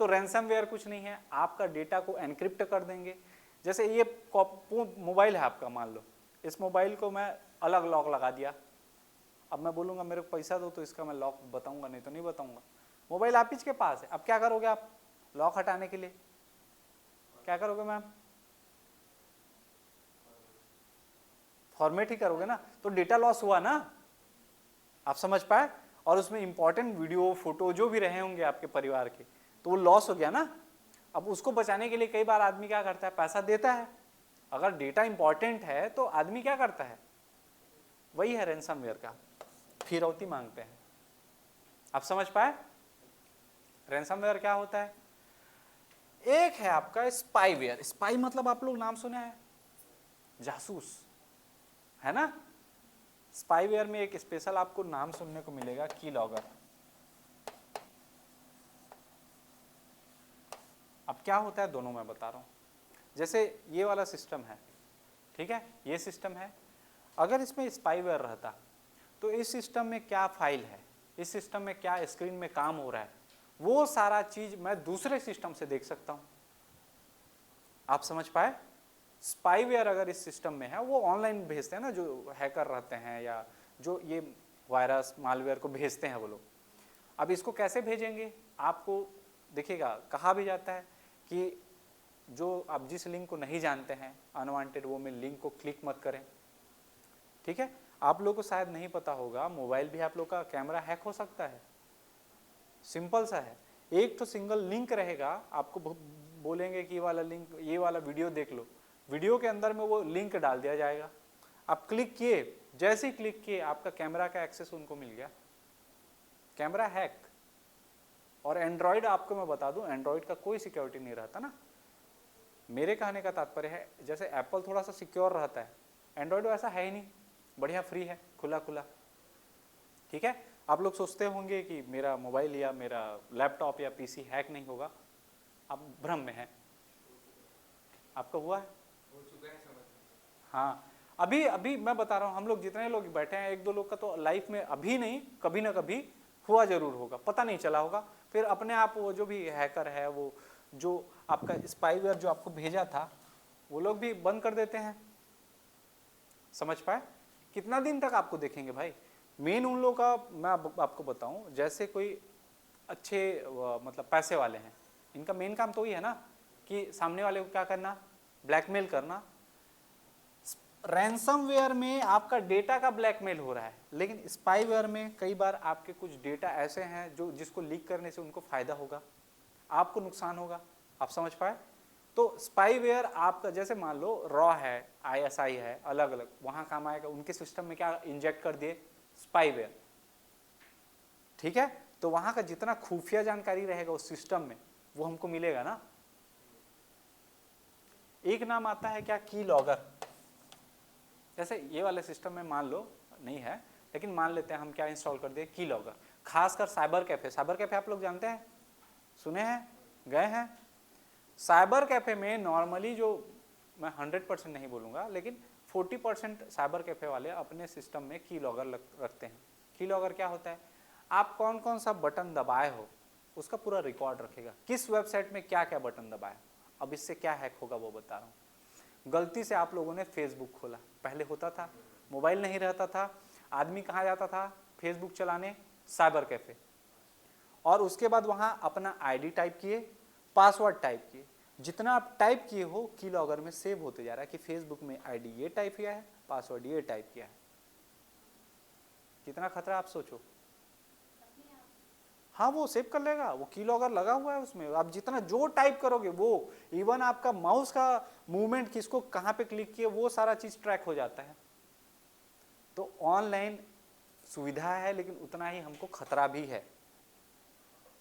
तो रैंसमवेयर कुछ नहीं है, आपका डेटा को एनक्रिप्ट कर देंगे। जैसे ये मोबाइल है आपका, मान लो इस मोबाइल को मैं अलग लॉक लगा दिया, अब मैं बोलूँगा मेरे को पैसा दो तो इसका मैं लॉक बताऊँगा, नहीं तो नहीं बताऊँगा। मोबाइल आप ही के पास है, अब क्या करोगे आप लॉक हटाने के लिए, क्या करोगे मैम, फॉर्मेट ही करोगे ना, तो डेटा लॉस हुआ ना, आप समझ पाए। और उसमें इंपॉर्टेंट वीडियो फोटो जो भी रहे होंगे आपके परिवार के, तो वो लॉस हो गया ना। अब उसको बचाने के लिए कई बार आदमी क्या करता है, पैसा देता है। अगर डेटा इंपॉर्टेंट है तो आदमी क्या करता है, वही है रैंसमवेयर का, फिरौती मांगते हैं। आप समझ पाए रैंसमवेयर क्या होता है। एक है आपका स्पाईवेयर। स्पाई मतलब आप लोग नाम सुने हैं, जासूस, है ना। स्पाईवेयर में एक स्पेशल आपको नाम सुनने को मिलेगा, कीलॉगर। अब क्या होता है दोनों मैं बता रहा हूं। जैसे ये वाला सिस्टम है, ठीक है, ये सिस्टम है, अगर इसमें स्पाईवेयर रहता तो इस सिस्टम में क्या फाइल है, इस सिस्टम में क्या स्क्रीन में काम हो रहा है, वो सारा चीज मैं दूसरे सिस्टम से देख सकता हूं। आप समझ पाए। स्पाईवेयर अगर इस सिस्टम में है, वो ऑनलाइन भेजते हैं ना, जो हैकर रहते हैं या जो ये वायरस मालवेयर को भेजते हैं वो लोग। अब इसको कैसे भेजेंगे, आपको देखिएगा कहा भी जाता है कि जो आप जिस लिंक को नहीं जानते हैं, अनवांटेड वो में लिंक को क्लिक मत करें, ठीक है। आप लोग को शायद नहीं पता होगा, मोबाइल भी आप लोग का कैमरा हैक हो सकता है, सिंपल सा है। एक तो सिंगल लिंक रहेगा, आपको बोलेंगे कि ये वाला लिंक, ये वाला वीडियो देख लो, वीडियो के अंदर में वो लिंक डाल दिया जाएगा, आप क्लिक किए, जैसे ही क्लिक किए आपका कैमरा का एक्सेस उनको मिल गया, कैमरा हैक। और एंड्रॉयड आपको मैं बता दूं, एंड्रॉयड का कोई सिक्योरिटी नहीं रहता ना, मेरे कहने का तात्पर्य है जैसे एप्पल थोड़ा सा सिक्योर रहता है, एंड्रॉयड ऐसा है ही नहीं, बढ़िया फ्री है, खुला खुला। ठीक है, आप लोग सोचते होंगे कि मेरा मोबाइल या मेरा लैपटॉप या पीसी हैक नहीं होगा, आप भ्रम में हैं। आपका हुआ है? हो चुका है समझ। हाँ, अभी अभी मैं बता रहा हूँ, हम लोग जितने लोग बैठे हैं, एक दो लोग का तो लाइफ में अभी नहीं कभी ना कभी हुआ जरूर होगा, पता नहीं चला होगा, फिर अपने आप वो जो भी हैकर है, वो जो आपका स्पाईवेयर जो आपको भेजा था, वो लोग भी बंद कर देते हैं। समझ पाए? कितना दिन तक आपको देखेंगे भाई? मेन उन लोगों का मैं आपको बताऊं, जैसे कोई अच्छे मतलब पैसे वाले हैं, इनका मेन काम तो ही है ना कि सामने वाले को क्या करना, ब्लैकमेल करना। रैंसमवेयर में आपका डेटा का ब्लैकमेल हो रहा है, लेकिन स्पाईवेयर में कई बार आपके कुछ डेटा ऐसे हैं जो जिसको लीक करने से उनको फायदा होगा, आपको नुकसान होगा। आप समझ पाए? तो स्पाईवेयर आपका जैसे मान लो रॉ है, आईएसआई है, अलग अलग वहां काम आएगा, उनके सिस्टम में क्या इंजेक्ट कर दिए, स्पाईवेयर। ठीक है, तो वहां का जितना खुफिया जानकारी रहेगा उस सिस्टम में वो हमको मिलेगा ना। एक नाम आता है क्या, की लॉगर। जैसे ये वाले सिस्टम में मान लो नहीं है, लेकिन मान लेते हैं हम क्या इंस्टॉल कर दिए, की लॉगर। खासकर साइबर कैफे, साइबर कैफे आप लोग जानते हैं, सुने हैं, गए हैं? साइबर कैफे में नॉर्मली जो, मैं 100% नहीं बोलूँगा, लेकिन 40% साइबर कैफे वाले अपने सिस्टम में की लॉगर रखते हैं। की लॉगर क्या होता है, आप कौन कौन सा बटन दबाए हो उसका पूरा रिकॉर्ड रखेगा, किस वेबसाइट में क्या क्या बटन दबाए। अब इससे क्या हैक होगा वो बता रहा हूँ। गलती से आप लोगों ने फेसबुक खोला, पहले होता था, मोबाइल नहीं रहता था, आदमी कहाँ जाता था फेसबुक चलाने, साइबर कैफे, और उसके बाद वहाँ अपना आईडी टाइप किए, पासवर्ड टाइप किए, जितना आप टाइप किए हो की लॉगर में सेव होते जा रहा है कि फेसबुक में आईडी ये टाइप किया है, पासवर्ड ये टाइप किया है। कितना खतरा आप सोचो। हाँ, वो सेव कर लेगा, वो की लॉगर लगा हुआ है उसमें, आप जितना जो टाइप करोगे वो, इवन आपका माउस का मूवमेंट, किसको कहाँ पे क्लिक किए, वो सारा चीज ट्रैक हो जाता है। तो ऑनलाइन सुविधा है, लेकिन उतना ही हमको खतरा भी है।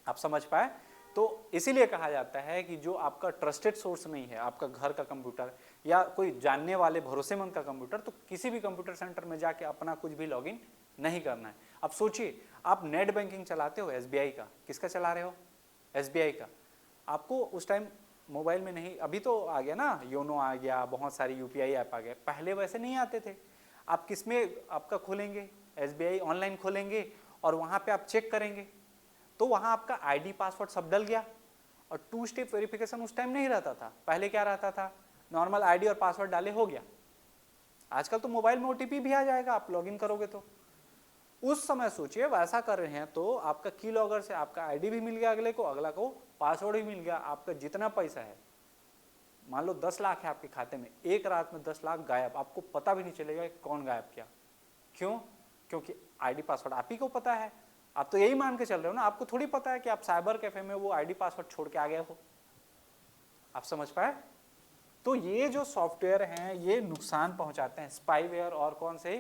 आप समझ पाए? तो इसीलिए कहा जाता है कि जो आपका ट्रस्टेड सोर्स नहीं है, आपका घर का कंप्यूटर या कोई जानने वाले भरोसेमंद का कंप्यूटर, तो किसी भी कंप्यूटर सेंटर में जाके अपना कुछ भी लॉगिन नहीं करना है। अब सोचिए, आप नेट बैंकिंग चलाते हो एसबीआई का, किसका चला रहे हो, एसबीआई का। आपको उस टाइम मोबाइल में नहीं, अभी तो आ गया ना, योनो आ गया, बहुत सारी यूपीआई ऐप आ गए, पहले वैसे नहीं आते थे। आप किस में आपका खोलेंगे, एसबीआई ऑनलाइन खोलेंगे और वहाँ पे आप चेक करेंगे, तो वहाँ आपका आईडी पासवर्ड सब डल गया। और 2 स्टेप वेरिफिकेशन उस टाइम नहीं रहता था, पहले क्या रहता था, नॉर्मल आईडी और पासवर्ड डाले हो गया। आजकल तो मोबाइल में ओटीपी भी आ जाएगा आप लॉगिन करोगे तो। उस समय सोचिए वैसा कर रहे हैं तो आपका की लॉगर से आपका आईडी भी मिल गया अगले को, अगला को पासवर्ड भी मिल गया, आपका जितना पैसा है, मान लो 10 लाख है आपके खाते में, एक रात में 10 लाख गायब, आपको पता भी नहीं चलेगा कि कौन गायब किया। क्यों? क्योंकि आईडी पासवर्ड आप ही को पता है। आप तो यही मान के चल रहे हो ना, आपको थोड़ी पता है कि आप साइबर कैफे में वो आईडी पासवर्ड छोड़ के आ गए हो। आप समझ पाए? तो ये जो सॉफ्टवेयर हैं ये नुकसान पहुंचाते हैं, स्पाईवेयर और कौन से,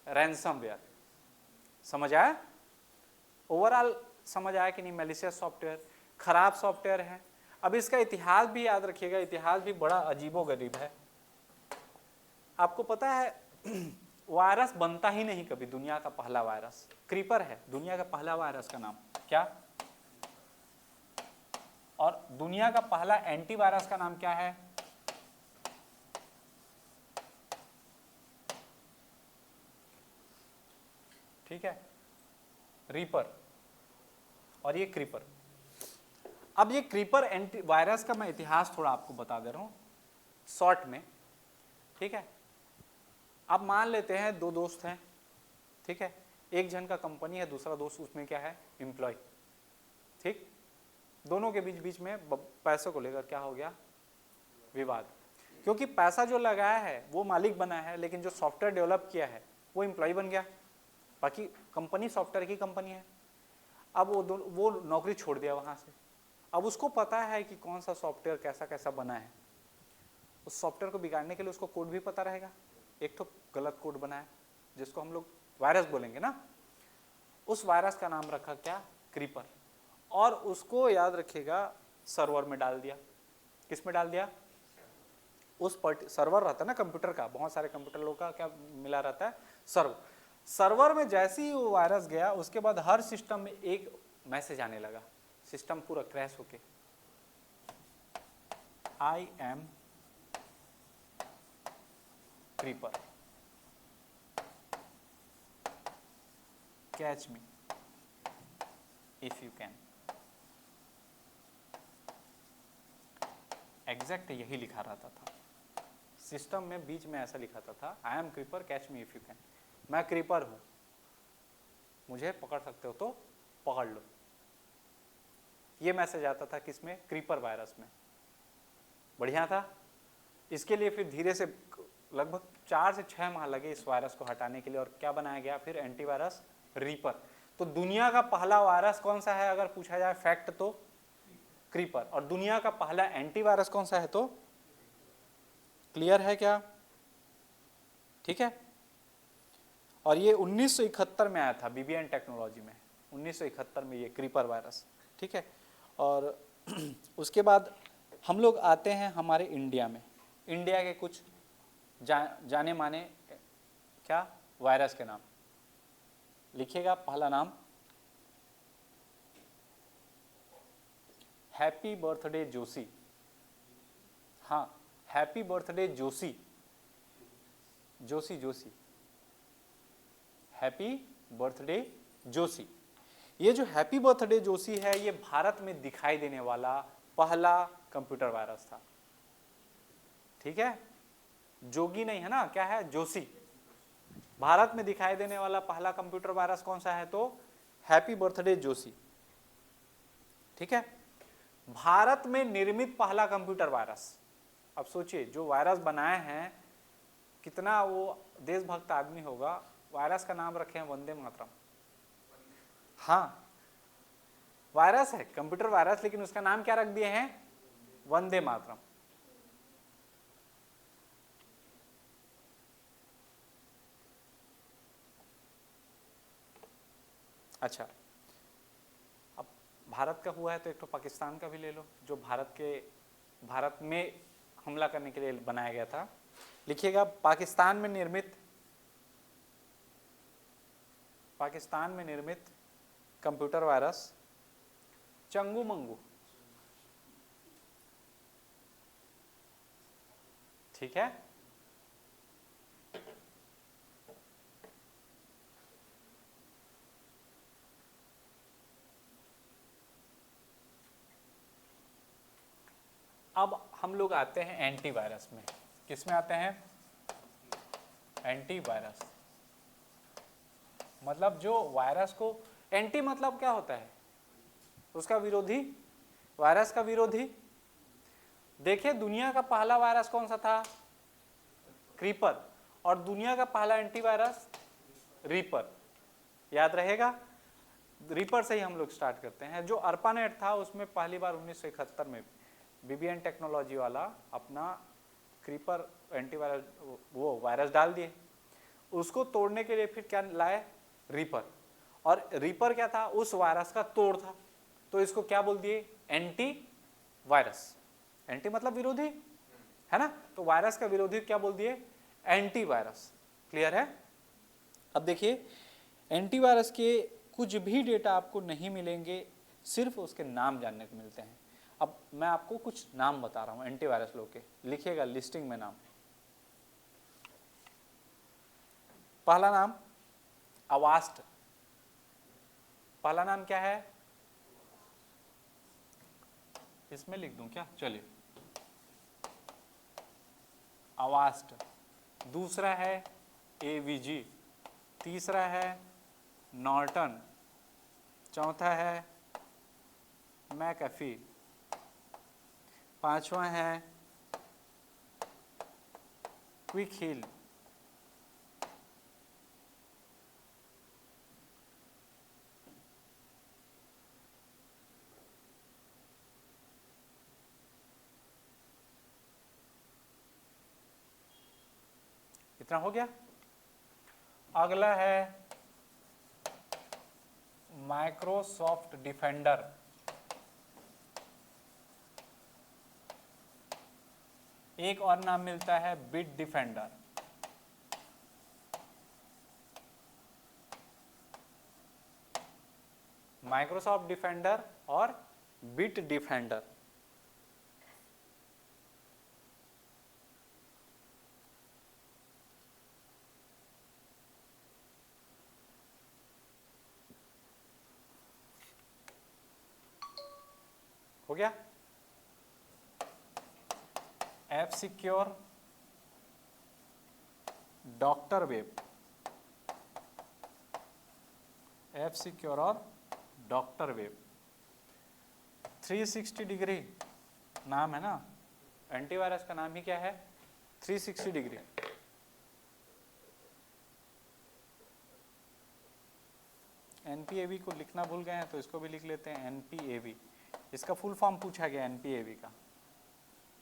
रैंसमवेयर। समझ आया? ओवरऑल समझ आया कि नहीं? मैलिशियस सॉफ्टवेयर, खराब सॉफ्टवेयर है। अब इसका इतिहास भी याद रखिएगा, इतिहास भी बड़ा अजीबोगरीब है। आपको पता है वायरस बनता ही नहीं कभी, दुनिया का पहला वायरस क्रीपर है, दुनिया का पहला वायरस का नाम क्या, और दुनिया का पहला एंटीवायरस का नाम क्या है, ठीक है, रीपर और ये क्रीपर। अब ये क्रीपर एंटी वायरस का मैं इतिहास थोड़ा आपको बता दे रहा हूं शॉर्ट में, ठीक है। अब मान लेते हैं दो दोस्त हैं, ठीक है, एक जन का कंपनी है, दूसरा दोस्त उसमें क्या है, एम्प्लॉय, ठीक। दोनों के बीच में पैसों को लेकर क्या हो गया, विवाद, क्योंकि पैसा जो लगाया है वो मालिक बना है, लेकिन जो सॉफ्टवेयर डेवलप किया है वो एम्प्लॉय बन गया, बाकी कंपनी सॉफ्टवेयर की कंपनी है। अब वो नौकरी छोड़ दिया वहां से। अब उसको पता है कि कौन सा सॉफ्टवेयर कैसा कैसा बना है, उस सॉफ्टवेयर को बिगाड़ने के लिए उसको कोड भी पता रहेगा। एक तो गलत कोड बना है जिसको हम लोग वायरस बोलेंगे ना, उस वायरस का नाम रखा क्या, क्रीपर, और उसको याद रखिएगा सर्वर में डाल दिया। किस में डाल दिया, उस सर्वर रहता है ना कंप्यूटर का, बहुत सारे कंप्यूटर लोग का क्या मिला रहता है, सर्वर में जैसे ही वो वायरस गया उसके बाद हर सिस्टम में एक मैसेज आने लगा, सिस्टम पूरा क्रैश होके I am creeper catch me if you can. Exact यही लिखा रहता था सिस्टम में, बीच में ऐसा लिखा था I am creeper catch me if you can, मैं क्रीपर हूं, मुझे पकड़ सकते हो तो पकड़ लो। ये मैसेज आता था किसमें, क्रीपर वायरस में। बढ़िया था। इसके लिए फिर धीरे से लगभग 4 से 6 माह लगे इस वायरस को हटाने के लिए, और क्या बनाया गया फिर, एंटीवायरस रीपर। तो दुनिया का पहला वायरस कौन सा है अगर पूछा जाए फैक्ट तो क्रीपर, और दुनिया का पहला एंटीवायरस कौन सा है तो, क्लियर है क्या, ठीक है। और ये 1971 में आया था बीबीएन टेक्नोलॉजी में, 1971 में ये क्रीपर वायरस, ठीक है। और उसके बाद हम लोग आते हैं हमारे इंडिया में, इंडिया के कुछ जाने माने क्या वायरस के नाम लिखिएगा। पहला नाम हैप्पी बर्थडे जोशी, हाँ happy birthday Joshi, Joshi Joshi, happy birthday Joshi. ये जो हैप्पी बर्थडे जोशी है ये भारत में दिखाई देने वाला पहला कंप्यूटर वायरस था, ठीक है। जोगी नहीं है ना, क्या है, जोशी। भारत में दिखाई देने वाला पहला कंप्यूटर वायरस कौन सा है तो हैप्पी बर्थडे जोशी, ठीक है। भारत में निर्मित पहला कंप्यूटर वायरस, अब सोचिए जो वायरस बनाए हैं कितना वो देशभक्त आदमी होगा, वायरस का नाम रखे हैं वंदे मातरम। हाँ वायरस है कंप्यूटर वायरस, लेकिन उसका नाम क्या रख दिए हैं, वंदे मातरम। अच्छा, अब भारत का हुआ है तो एक तो पाकिस्तान का भी ले लो, जो भारत में हमला करने के लिए बनाया गया था। लिखिएगा पाकिस्तान में निर्मित कंप्यूटर वायरस चंगू मंगू, ठीक है। अब हम लोग आते हैं एंटीवायरस में, किस में आते हैं, एंटीवायरस। मतलब जो वायरस को, एंटी मतलब क्या होता है, उसका विरोधी, वायरस का विरोधी। देखिए दुनिया का पहला वायरस कौन सा था, क्रीपर, और दुनिया का पहला एंटीवायरस रीपर, याद रहेगा। रीपर से ही हम लोग स्टार्ट करते हैं। जो अर्पानेट था उसमें पहली बार 1971 में बीबीएन टेक्नोलॉजी वाला अपना क्रीपर एंटीवायरस वो वायरस डाल दिए, उसको तोड़ने के लिए फिर क्या लाए, रीपर। और रीपर क्या था, उस वायरस का तोड़ था, तो इसको क्या बोल दिए, एंटी वायरस। एंटी मतलब विरोधी है ना, तो वायरस का विरोधी क्या बोल दिए, एंटी वायरस। क्लियर है। अब देखिए एंटीवायरस के कुछ भी डेटा आपको नहीं मिलेंगे, सिर्फ उसके नाम जानने को मिलते हैं। अब मैं आपको कुछ नाम बता रहा हूं एंटीवायरस लोग के, लिखिएगा लिस्टिंग में नाम। पहला नाम अवास्ट, पहला नाम क्या है, इसमें लिख दूं क्या, चलिए अवास्ट। दूसरा है एवीजी, तीसरा है नॉर्टन, चौथा है मैकअफी, पांचवा है क्विक हिल, इतना हो गया। अगला है माइक्रोसॉफ्ट डिफेंडर, एक और नाम मिलता है बिट डिफेंडर। माइक्रोसॉफ्ट डिफेंडर और बिट डिफेंडर। हो गया। F secure, doctor web, F secure और डॉक्टर वेब। 360 डिग्री नाम है ना, एंटीवायरस का नाम ही क्या है, 360 डिग्री। एनपीएवी को लिखना भूल गए हैं तो इसको भी लिख लेते हैं एनपीएवी। इसका फुल फॉर्म पूछा गया एनपीएवी का।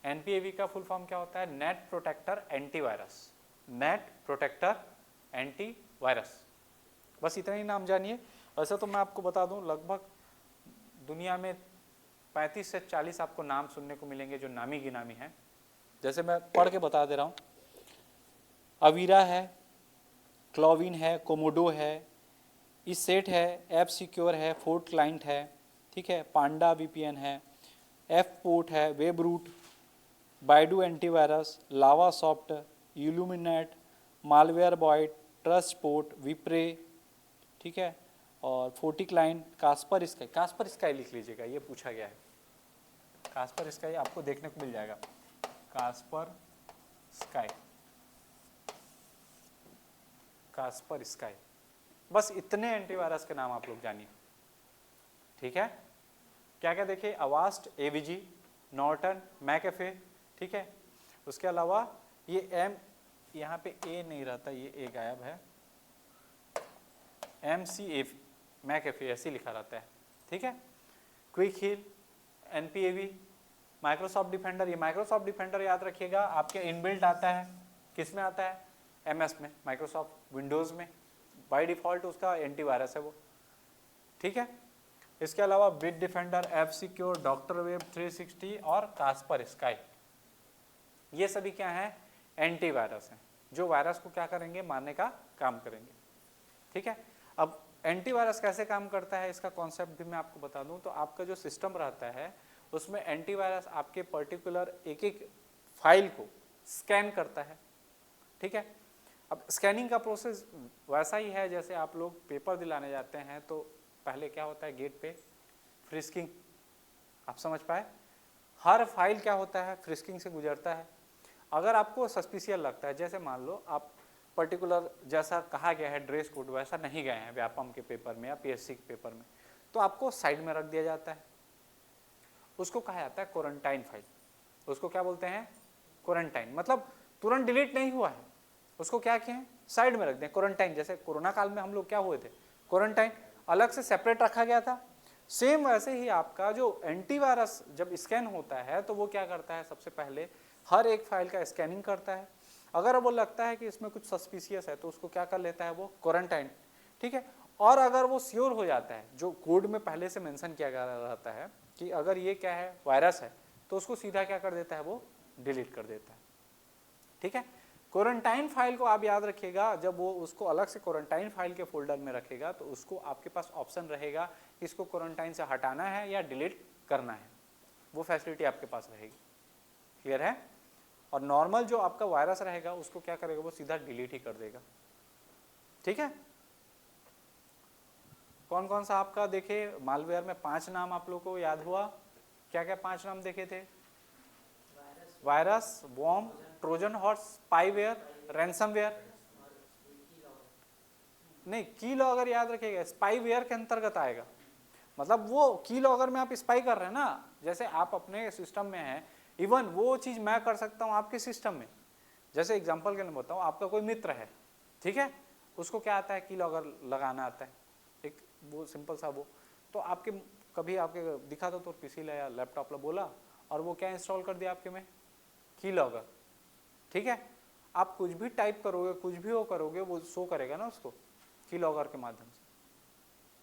एनपीएवी का फुल फॉर्म क्या होता है, net protector antivirus, net protector antivirus. बस इतना ही नाम जानिए। वैसे तो मैं आपको बता दूं लगभग दुनिया में 35 से 40 आपको नाम सुनने को मिलेंगे जो नामी गिनामी हैं। जैसे मैं पढ़ के बता दे रहा हूँ, अवीरा है, क्लोविन है, कोमोडो है, इसेट है, एफ सिक्योर है, फोर्ट क्लाइंट है, ठीक है, पांडा वीपीएन है, एफ पोर्ट है, Webroot, Baidu antivirus, Lavasoft, Illuminate, Malwarebytes, TrustPort, Vipre, ठीक है, और FortiClient, Kaspersky. Kaspersky लिख लीजिएगा, ये पूछा गया है। कास्पर स्काई आपको देखने को मिल जाएगा, कास्पर स्काई, कास्पर स्काई। बस इतने एंटीवायरस के नाम आप लोग जानिए, ठीक है। क्या क्या देखिए, अवास्ट, एवीजी, नॉर्टन, मैकेफे, ठीक है। उसके अलावा ये एम, यहाँ पे ए नहीं रहता, ये ए गायब है, MCAV, मैकेफे ऐसे लिखा रहता है, ठीक है। Quick Heal, NPAV, Microsoft Defender. ये माइक्रोसॉफ्ट डिफेंडर याद रखिएगा आपके इनबिल्ट आता है, किस में आता है, MS में, माइक्रोसॉफ्ट विंडोज़ में बाय डिफ़ॉल्ट उसका एंटीवायरस है वो, ठीक है। इसके अलावा bit defender, F secure, doctor web, 360 और कास्पर स्काई, ये सभी क्या हैं, एंटीवायरस हैं जो वायरस को क्या करेंगे, मारने का काम करेंगे, ठीक है। अब एंटीवायरस कैसे काम करता है इसका कॉन्सेप्ट भी मैं आपको बता दूं। तो आपका जो सिस्टम रहता है उसमें एंटीवायरस आपके पर्टिकुलर एक एक फाइल को स्कैन करता है, ठीक है। अब स्कैनिंग का प्रोसेस वैसा ही है जैसे आप लोग पेपर दिलाने जाते हैं तो पहले क्या होता है, गेट पे फ्रिस्किंग, आप समझ पाए, हर फाइल क्या होता है, फ्रिस्किंग से गुजरता है। अगर आपको सस्पिशियस लगता है, जैसे मान लो आप पर्टिकुलर जैसा कहा गया है ड्रेस कोड वैसा नहीं गए हैं व्यापम के पेपर में या पीएससी के पेपर में, तो आपको साइड में रख दिया जाता है। उसको कहा जाता है क्वारंटाइन फाइल। उसको क्या बोलते हैं, क्वारंटाइन। मतलब तुरंत डिलीट नहीं हुआ है, उसको क्या किए हैं, साइड में रख दें, क्वारंटाइन। जैसे कोरोना काल में हम लोग क्या हुए थे, क्वारंटाइन, अलग से सेपरेट रखा गया था। सेम वैसे ही आपका जो एंटीवायरस जब स्कैन होता है तो वो क्या करता है, सबसे पहले हर एक फाइल का स्कैनिंग करता है। अगर वो लगता है कि इसमें कुछ सस्पिशियस है तो उसको क्या कर लेता है, वो क्वारंटाइन, ठीक है। और अगर वो श्योर हो जाता है, जो कोड में पहले से मेंशन किया गया रहता है कि अगर ये क्या है, वायरस है, तो उसको सीधा क्या कर देता है, वो डिलीट कर देता है, ठीक है। क्वारंटाइन फाइल को आप याद रखिएगा, जब वो उसको अलग से क्वारंटाइन फाइल के फोल्डर में रखेगा तो उसको आपके पास ऑप्शन रहेगा कि इसको क्वारंटाइन से हटाना है या डिलीट करना है, वो फैसिलिटी आपके पास रहेगी, क्लियर है। और नॉर्मल जो आपका वायरस रहेगा उसको क्या करेगा, वो सीधा डिलीट ही कर देगा, ठीक है। कौन कौन सा आपका देखे, मालवेयर में 5 नाम आप लोगों को याद हुआ, क्या क्या 5 नाम देखे थे, virus, worm, trojan horse, spyware, ransomware. नहीं, की लॉगर याद रखिएगा, स्पाईवेयर के अंतर्गत आएगा। मतलब वो की लॉगर में आप स्पाई कर रहे हैं ना, जैसे आप अपने सिस्टम में हैं, इवन वो चीज मैं कर सकता हूं आपके सिस्टम में। जैसे एग्जांपल के लिए बताऊं, आपका कोई मित्र है, ठीक है, उसको क्या आता है, की लॉगर लगाना आता है, एक वो सिंपल सा वो, तो आपके कभी आपके दिखा दो तो पीसी ला या लैपटॉप ला बोला और वो क्या इंस्टॉल कर दिया आपके में, की लॉगर, ठीक है। आप कुछ भी टाइप करोगे, कुछ भी वो करोगे, वो शो करेगा ना उसको की लॉगर के माध्यम से,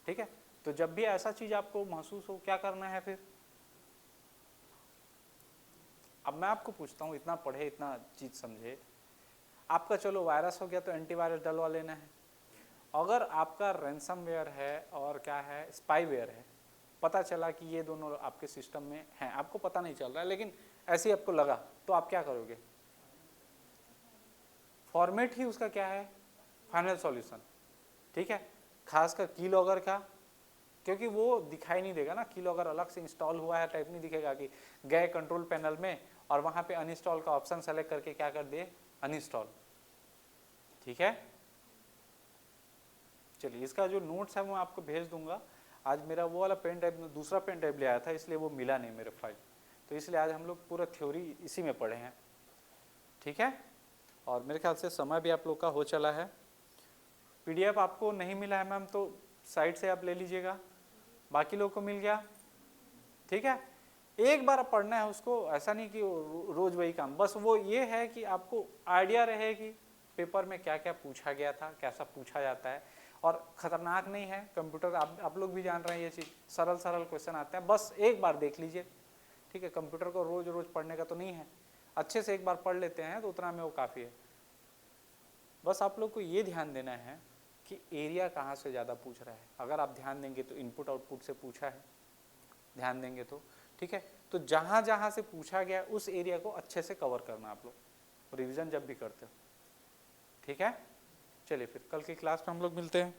ठीक है। तो जब भी ऐसा चीज आपको महसूस हो, क्या करना है फिर, अब मैं आपको पूछता हूँ, इतना पढ़े इतना चीज़ समझे, आपका चलो वायरस हो गया तो एंटीवायरस डलवा लेना है। अगर आपका रैंसमवेयर है और क्या है स्पाईवेयर है, पता चला कि ये दोनों आपके सिस्टम में हैं, आपको पता नहीं चल रहा है लेकिन ऐसे ही आपको लगा, तो आप क्या करोगे? फॉर्मेट ही उसका क्या है? फाइनल सॉल्यूशन, ठीक है। खासकर कीलॉगर का, क्योंकि वो दिखाई नहीं देगा ना, कीलॉगर अलग से इंस्टॉल हुआ है टाइप नहीं दिखेगा कि गए कंट्रोल पैनल में और वहां पे अनइंस्टॉल का ऑप्शन सेलेक्ट करके क्या कर दिए, अनइंस्टॉल, ठीक है। चलिए इसका जो नोट्स है वो आपको भेज दूंगा। आज मेरा वो वाला पेन ड्राइव, दूसरा पेन ड्राइव ले आया था इसलिए वो मिला नहीं मेरे फाइल, तो इसलिए आज हम लोग पूरा थ्योरी इसी में पढ़े हैं, ठीक है। और मेरे ख्याल से समय भी आप लोग का हो चला है। पीडीएफ आपको नहीं मिला है मैम तो साइट से आप ले लीजिएगा, बाकी लोग को मिल गया, ठीक है। एक बार पढ़ना है उसको, ऐसा नहीं कि रोज वही काम, बस वो ये है कि आपको आइडिया रहे कि पेपर में क्या क्या पूछा गया था, कैसा पूछा जाता है। और खतरनाक नहीं है कंप्यूटर, आप लोग भी जान रहे हैं ये चीज़, सरल सरल क्वेश्चन आते हैं, बस एक बार देख लीजिए, ठीक है। कंप्यूटर को रोज रोज पढ़ने का तो नहीं है, अच्छे से एक बार पढ़ लेते हैं तो उतना में वो काफ़ी है। बस आप लोग को ये ध्यान देना है कि एरिया कहाँ से ज़्यादा पूछ रहा है। अगर आप ध्यान देंगे तो इनपुट आउटपुट से पूछा है, ध्यान देंगे तो, ठीक है। तो जहाँ जहाँ से पूछा गया उस एरिया को अच्छे से कवर करना आप लोग रिवीजन जब भी करते हो, ठीक है। चलिए फिर कल की क्लास में हम लोग मिलते हैं।